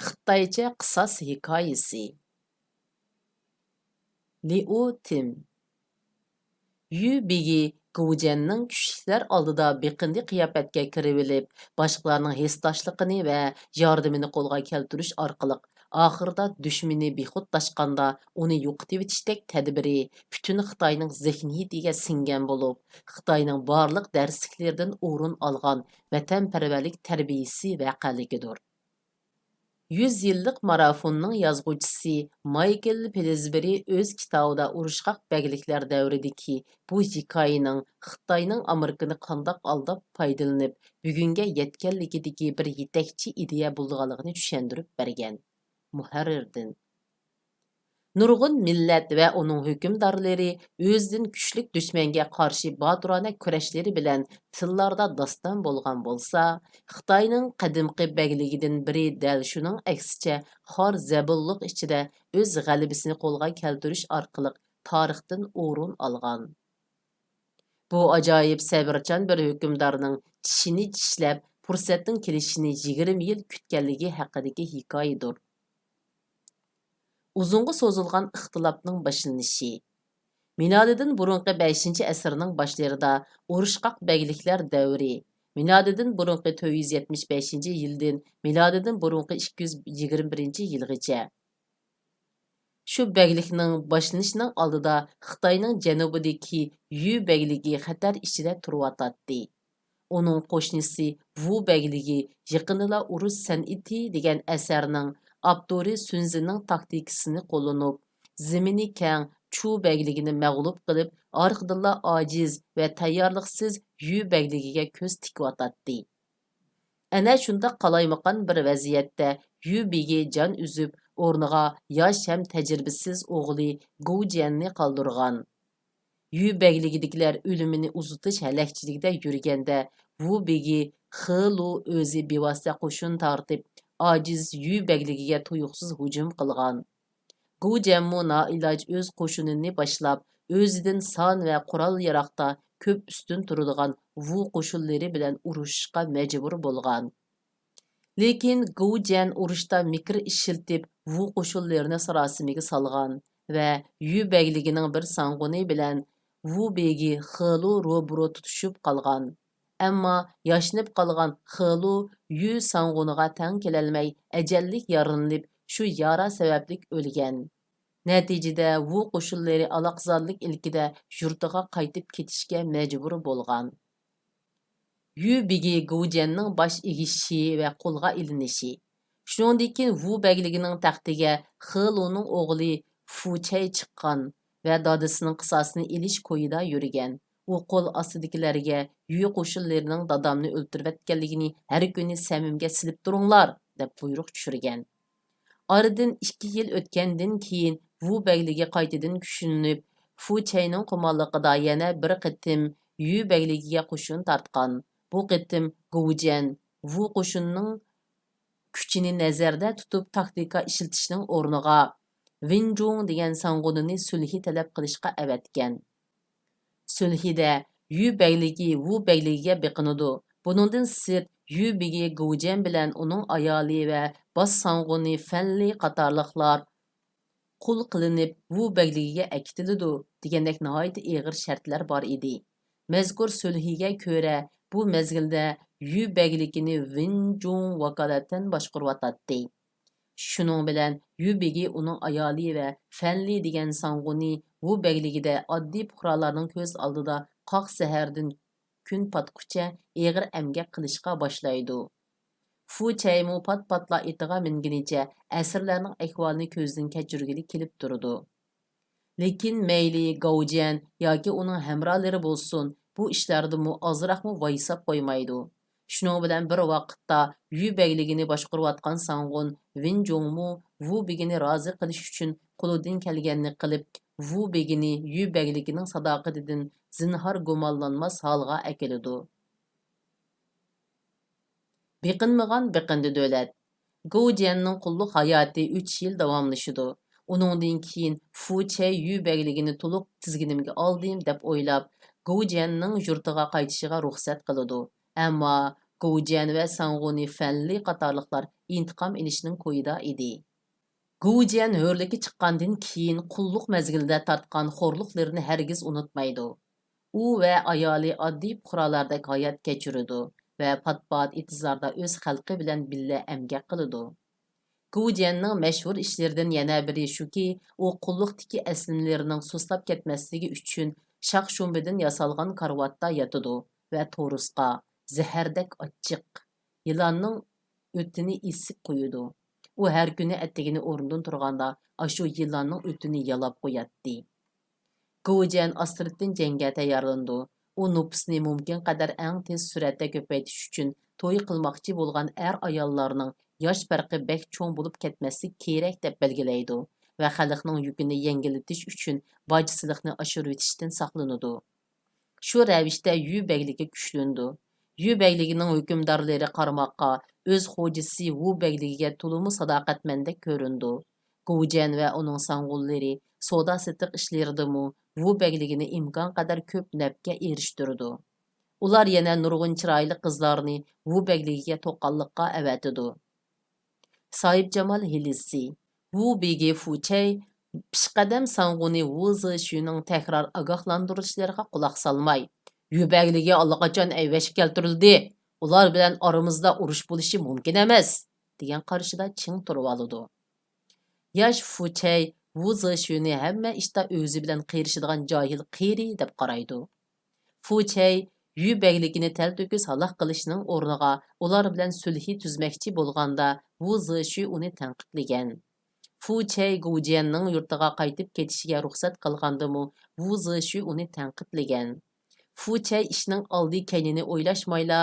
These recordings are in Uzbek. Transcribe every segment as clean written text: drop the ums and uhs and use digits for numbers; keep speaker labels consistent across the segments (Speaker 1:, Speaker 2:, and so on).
Speaker 1: Xitaycha qisas hikoyasi. Liu Tim. Yu Bigi Gujenning kuchliklar oldida beqindi qiyofatga kirib boshqalarning hesdashligini va yordamini qo'lga keltirish orqali oxirida dushmani bexutlashganda uni yo'qotib etishdek tadbiri butun Xitoyning zehniyatiga singan bo'lib, Xitoyning barliq darsliklaridan o'rin olgan vatanparvarlik tarbiyasi vaqaligidir. 100 yillik marafonning yozuvchisi Michael Pillsbury o'z kitobida urushqoq bagliklar davridagi bu hikoyaning Xitoyning Amerikani qandoq aldab foydalanib, bugunga yetganligidagi bir yetakchi ideya bo'lganligini tushuntirib bergan. Muharrirdan Nurg'un millat va uning hukmdorlari o'zidan kuchlik dushmanga qarshi botirona kurashlari bilan tillarda doston bo'lgan bo'lsa, Xitoyning qadimqi bagligidan biri dal shuning aksicha xor zabulliq ichida o'z g'alabasini qo'lga keltirish orqali tarixdan o'rin olgan. Bu ajoyib sabrchan bir hukmdorning tishini tishlab, fursatning kelishini 20 yil kutganligi haqidagi hikoyadir. Uzunga so'zilgan ixtilofning boshlanishi. Milodidan burunqi 5-asrning boshlarida urushqoq bagliklar davri, milodidan burunqi 475-yildan milodidan burunqi 221-yilgacha. Shu baglikning boshlanishining oldida Xitoyning janubidagi Yu bagligi xatar ichida turayotdi. Uning qo'shnisi Wu bagligi yaqinda urush san'ati degan asarning avtori Sunzining taktikasini qo'llanib, zemini keng Chu bagligini mag'lub qilib, orqadilla ojiz va tayyorliqsiz Yu bagligiga ko'z tikyotdi. Ana shunda qalaymaqan bir vaziyatda Yu begi jon uzib, o'rniga yosh ham tajribasiz o'g'li Goujianni qoldirgan. Yu bagligidagilar o'limini uzitish halakchiligida yurganda, Wu begi Xilu o'zi bevosita qo'shin tortib, ojiz Yu bagligiga tuyuqsiz hujum qilgan. Goujianmu noiloj o'z qo'shinini boshlab, o'zidan son va qurol yaroqda ko'p ustun turadigan Wu qo'shinlari bilan urushishga majbur bo'lgan. Lekin Goujian urushda mikr ishiltib, Wu qo'shinlarini sarosimiga solgan va Yu bagligining bir sang'uni bilan Wu begi Xilu ro'bro tutishib qolgan. Ammo yashnib qolgan Xilu Yu sang'uniga tang kelolmay, ajallik yaralanib, shu yara sabablik o'lgan. Natijada Wu qo'shinlari aloqzorlik ilkida yurtiga qaytib ketishga majbur bo'lgan. Yu begi Goujianning bosh egishi va qo'lga ilinishi. Shuningdek keyin Wu bagligining taxtiga Xiluning o'g'li Fu Chay chiqqan va dadasining qisosini ilish ko'yida yurgan. U qo'l ostidagilarga Yu qo'shinlarining dadamni o'ltirayotganligini har kuni samimga silib turinglar deb buyruq tushirgan. Aradan 2 yil o'tgandan keyin Wu bagligi qaytadan kuchlanib, Fu Chayning qo'mondligida yana bir qitim Yu bagligiga qo'shin tortgan. Bu qitim Goujian Wu qo'shinining kuchini nazarda tutib taktika ishlatishning o'rniga Winjung degan sang'unini sulhi talab qilishga avatgan. Sulhida Yu bagligi Wu bagligiga biqinadi. Buningdan sirt Yu begi Goujian bilan uning ayoli va bosh sang'uni Fanli qatorliqlar qul qilinib Wu bagligiga akitiladi degandek nihoyat og'ir shartlar bor edi. Mazkur sulhiga ko'ra bu mezgilda Yu bagligini Winjung vakolatan boshqaryotdi. Shuning bilan Yu begi uning ayoli va Fanli degan sang'uni Wu bagligida oddiy fuqarolarning ko'z oldida qoq sahardan kun patqucha og'ir amgak qilishga boshlaydi. Fu Chaymu pat-patla itiga minginicha asirlarning ahvolini ko'zdan kechirgili kelib turdi. Lekin mayli Goujian yoki uning hamrohlari bo'lsin, bu ishlarda ozroqmi voysab qo'ymaydi. Shuning bilan bir vaqtda Yu bagligini boshqarayotgan sang'un Winjungmu Wu begini rozi qilish uchun qo'lidan kelganini qilib, Wu begini Yu bagligining sadoqatidan zinhor gumonlanmas holga akiladi. Biqinmagan biqindi davlat. Goujianning qulluq hayoti 3 yil davomlashadi. Uningdan keyin Fu Chay Yu bagligini to'liq tizginimga oldim deb o'ylab, Goujianning yurtiga qaytishiga ruxsat qiladi. Ammo Gujian ve Sanguni Fenli qatarlıqlar intiqam ilishning ko'yida edi. Gujian hörlükki chiqqandan keyin qulluq mezgilida tartqan xorluqlarini hargiz unutmaydi. U ve ayoli oddiy fuqarolardek hayot kechiradi ve pat-pat intizorda o'z xalqi bilan billa emgak qiladi. Gujianning mashhur ishlaridan yana biri shuki, u qulluqdagi aslimlarining sustab ketmasligi uchun shaq-shumbidan yasalgan karvatda yotadi ve torusqa zahardek achchiq yılanning o'tini isib qo'yadi. U har kuni attigini o'rnidan turganda ashu yılanning o'tini yalab qo'yatdi. Gujian Astriddan jangga tayyorlandi. U nupusni mumkin qadar eng tez suratda ko'paytirish uchun to'y qilmoqchi bo'lgan ayollarning yosh farqi bek cho'ng bo'lib ketmasligi kerak deb belgilaydi va xalqning yukini yengillatish uchun bojsizlikni oshirib etishdan saqlanadi. Shu ravishda Yu begligi kuchlandi. Yu begligining hukmdorlari qarmoqqa o'z xo'jasi Wu begligiga to'liq sadoqatmandek ko'rindi. Gujian va uning sangullari savdo setiq ishlaridimi Wu begligini imkon qadar ko'p nafga erishtirdi. Ular yana nurg'un chiroyli qizlarni Wu begligiga to'qanliqqa avatidi. Sohibjamol Hilisi Wu begi Fuchay pishqadam sanguni Wu Zishuning takror ogohlantirishlariga quloq solmay, Yu begligi allaqachon ayvashga keltirildi. Ular bilan aramizda urush bo'lishi mumkin emas, degan qarshida ching turib oldi. Yosh Fuchay Wu Zishuni hamma ishda o'zi bilan qiyirishadigan johil qiri deb qaraydi. Fuchay Yu begligini talto'kis halaq qilishning o'rniga ular bilan sulhi tuzmoqchi bo'lganda Wu Zishu uni tanqidlagan. Fuchay Gujianning yurtiga qaytib ketishiga ruxsat qilgandimi, Wu Zishu uni tanqidlagan. Fuchay ishning oldi keynini o'ylashmayla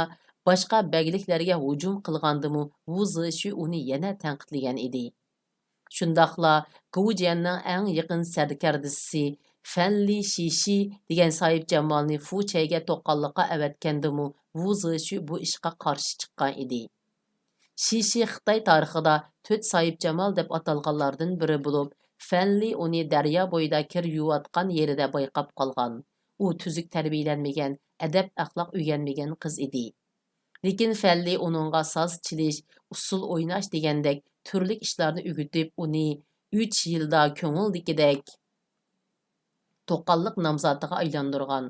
Speaker 1: boshqa begliklarga hujum qilgandimi, Wu Zishu uni yana tanqidlagan edi. Shundaqla Gujianning eng yaqin sarkardisi Fenli Shishi degan sohibjamolni Fuchayga to'qanliqqa avatgandimi, Wu Zishu bu ishga qarshi chiqqan edi. Shishi Xitoy tarixida 4 sohibjamol deb atalganlardan biri bo'lib, Fenli uni daryo bo'yida kir yuvayotgan yerida bayqab qolgan. U tuzuk tarbiyalanmagan, adab-axloq o'rganmagan qiz edi. Lekin Fenli uningga soz chilish, usul o'ynash degandek turli ishlarni o'rgatib, uni 3 yilda ko'ngildagidek to'qanliq nomzodiga aylantirgan.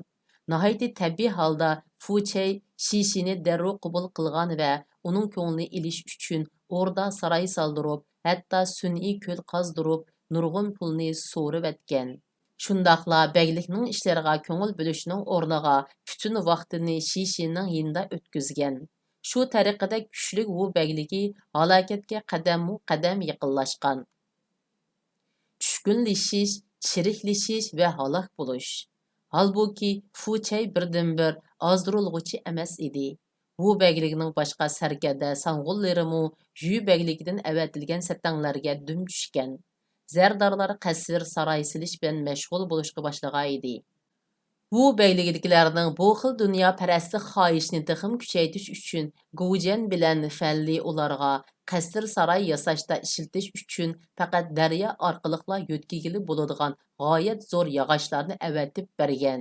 Speaker 1: Nihoyat tabiiy holda Fuchay Shishini darrov qabul qilgan va uning ko'nglini ilish uchun o'rda saroy soldirib, hatto sun'iy ko'l qazdirib, nurg'un pulni so'rib etgan. Shundaqla beglikning ishlariga ko'ngil bo'lishning o'rniga butun vaqtini Shishining yinida o'tkazgan. Shu tariqada kuchli Wu begligi halokatga qadam yaqinlashgan. Tushkunlashish, chiriklashish va halok bo'lish. Halbuki Fuchay birdan-bir ozdirilg'uchi emas edi. Wu begligining boshqa sarkarda sang'ullarimi Yu begligidan avatilgan satanglarga dum tushgan. Zardorlar qasr saroy silish bilan mashg'ul bo'lishga boshlagan edi. Wu beyligidagilarning bu xil dunyoparastlik xohishini texim kuchaytirish uchun Gujian bilan Fenli ularga qasr saroy yasashda ishiltish uchun faqat daryo orqaliqla yo'tkigili bo'ladigan g'oyat zo'r yog'ochlarni avatib bergan.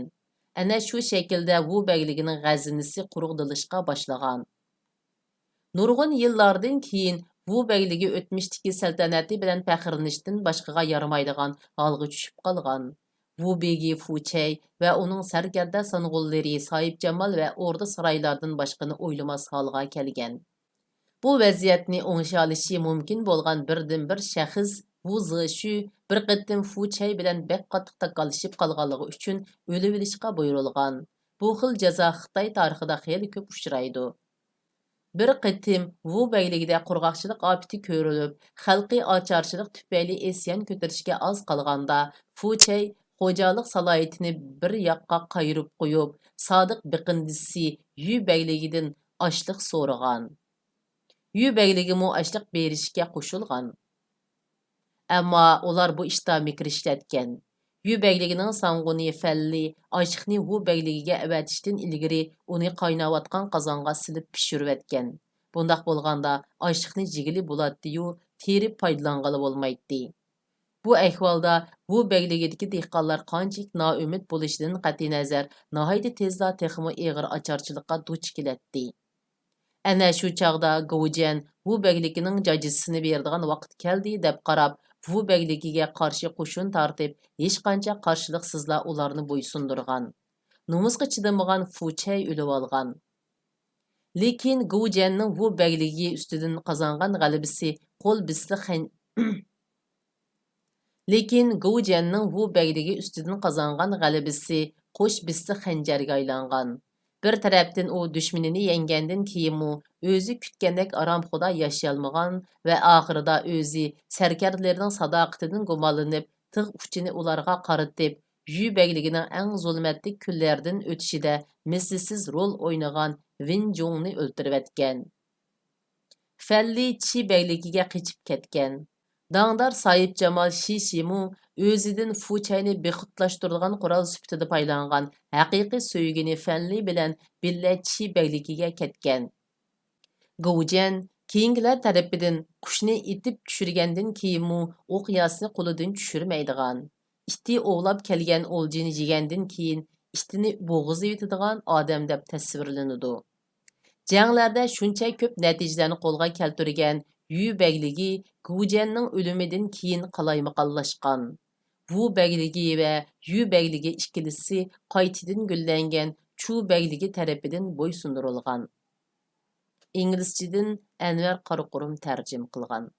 Speaker 1: Ana shu shaklda Wu beyligining g'azinisi quruqdilishga boshlagan. Nurg'un yillardan keyin Wu beyligi o'tmishdagi saltanati bilan faxrlanishdan boshqaga yaramaydigan holga tushib qolgan. Wu begi Fuchay va uning sarkarda sang'ullari sohibjamol va o'rda saroylardan boshqani o'ylamas holga kelgan. Bu vaziyatni o'ngshalishi mumkin bo'lgan birdan-bir shaxs Wu Zishu bir qatim Fuchay bilan bek qattiq taqqalashib qolganligi uchun o'lib olishga buyurilgan. Bu xil jazo Xitoy tarixida xeyli ko'p uchraydi. Bir qatim Wu beyligida qurg'oqchilik ofati ko'rilib, xalqiy ocharchilik tufayli isyon ko'tarishga oz qolganda, Fuchay xo'jalik salohiyatini bir yoqqa qayirib qo'yib, sodiq biqindisi Yu beyligidan ochliq so'ragan. Yu beyligi mu ochliq berishga qo'shilgan. Ammo ular bu ishda mikr ishlatgan. Yu beyligining sang'uni Fenli ochiqni Wu beyligiga avatishdan ilgari uni qaynayotgan qozonga silib pishirib etgan. Bundaq bo'lganda ochiqni jigili bo'ladi-yu, terib foydalanғалы bo'lmaydi. Bu ahvolda Wu beyligidagi dehqonlar qanchalik noumid bo'lishidan qat'iy nazar, nihoyat tezda texmo ig'ir ocharchilikqa duch keladi. Әнә шу чагда Гоуҗен Ву бәглигенең җаҗисini бердиган вакыт келди дип карап, Ву бәглигигә каршы кушын тартып, һеч канча каршылыксызла уларны буйсындырган. Numuzga chidamagan Fuchay o'lib olgan. Lekin Goujеннің bu бәйлігі үстіден қазанған ғалібісі қол біслі Lekin Goujеннің bu бәйлігі үстіден қазанған ғалібісі qo'sh bisli xanjarga aylangan. Bir tarafdan u dushmanini yenggandan keyin o'zi kutgandek aromxuda yashayolmagan va oxirida o'zi sarkarlarning sadoqatidan gumonlanib, tig' uchini ularga qaratib, Yu bəyligining eng zulmatli kunlardan o'tishida mislsiz rol o'ynagan Vin Jongni o'ltirib etgan. Falli Chi bəyligiga qechib ketgan. Dangdar Sayib Jamal Shishimu o'zidan Fuchayni bexutlashtirgan qurol sifatida paylangan haqiqiy so'ygini Falli bilan billa Chi bəyligiga ketgan. Goujен keyingilar tarafidan qushni itib tushirgandan keyinmu o'q yasini qo'lidan tushirmaydigan. İti ovlab kelgan o'ljini yegandan keyin itini bo'g'izib yetadigan odam deb tasvirlanadi. Janglarda shuncha ko'p natijalarni qo'lga keltirgan Yu bәgligi Goujеннің o'limidan keyin qalaymaqonlashgan. Bu bәgligi va Yu bәgligi ikkilisi qaytadan gullangan Chu bәgligi tarafidan bo'ysundirilgan. İngilizchadan Anvar Qaraqurum tarjim qilgan.